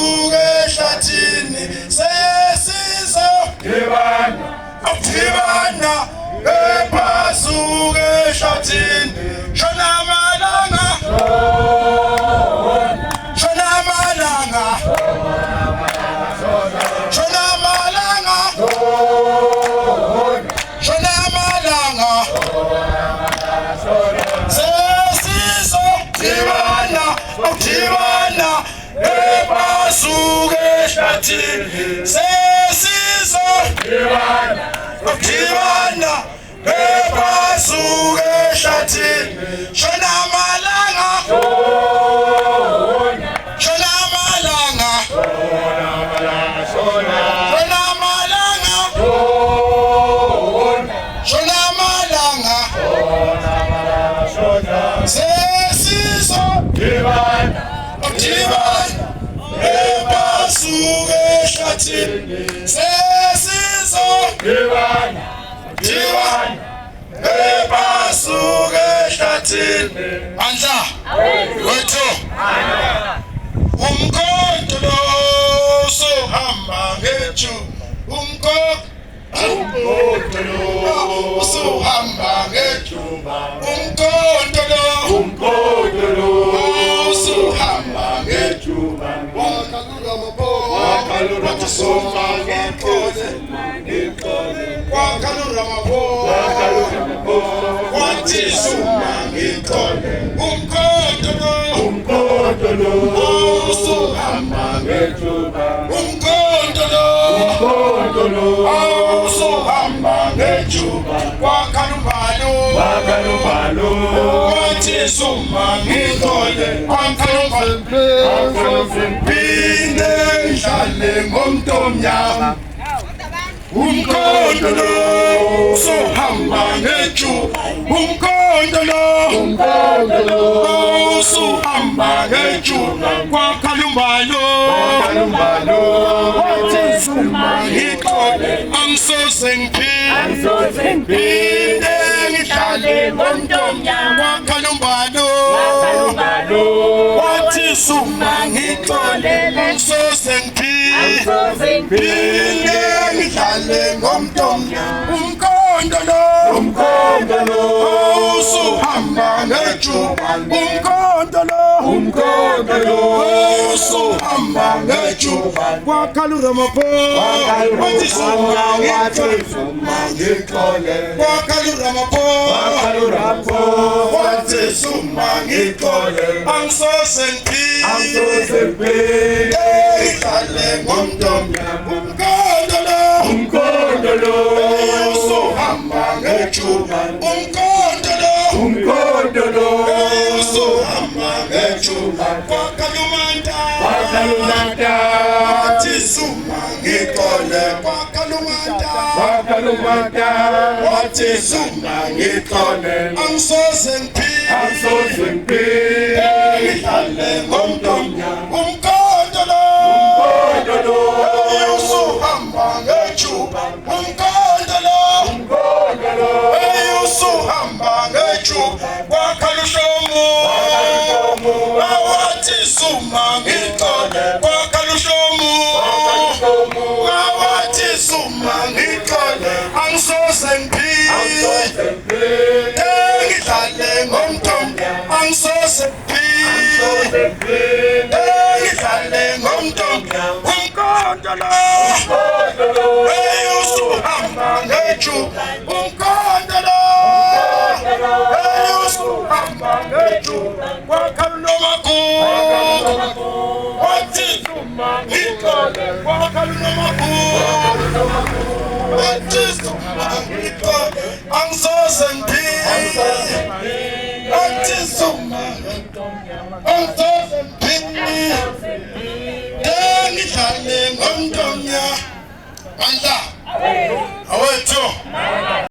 Basuke ehlathini sesizodibana basuke ehlathini shona amalanga sesizodibana basuke ehlathini sesizodibana basuke ehlathini shona amalanga sesizodibana basuke ehlathini sesizodibana basuke ehlathini andla wethu umkhonto lo sohamba ngethu umkhonto lo sohamba ngethu umkhonto lo sohamba ngethu wakalura sohamba ngethu wakalura wathi suma ngikole umkhonto lo sohamba ngethu umkhonto lo sohamba ngethu wakalubalo wathi suma ngikole wakalubalo phinde ngihlale ngomntomnyama umkhonto lo sohamba ngethu umkhonto lo sohamba ngethu kwakalumbalo wathi suma ngikole angisoze ngiphinde ngihlale ngomntomnyama kwakalumbalo wathi suma ngikole angisoze ngiphinde ngihlale ngomntomnyama umkhonto lo sohamba ngethu umkhonto lo sohamba ngethu kwakalura wathi suma ngikole kwakalura wathi suma ngikole angisoze ngiphinde ngihlale ngomntomnyama umkhonto lo sohamba ngethu umkhonto lo sohamba ngethu kwakalumanda wathi suma ngikole kwakalumanda wathi suma ngikole angisoze ngiphinde ngihlale ngomntomnyama umkhonto lo sohamba ngethu umkhonto lo sohamba ngethu kwakaluhlomo wathi suma ngikole kwakaluhlomo wathi suma ngikole angisoze ngiphinde ngihlale ngomntomnyama angisoze ngiphinde ngihlale ngomntomnyama umkhonto lo sohamba ngethu umkhonto lo sohamba ngethu kwakalunomaku wathi suma ngikole kwakalunomaku wathi suma ngikole angisoze ngiphinde wathi suma angisoze ngiphinde ngihlale ngomntomnyama andla awethu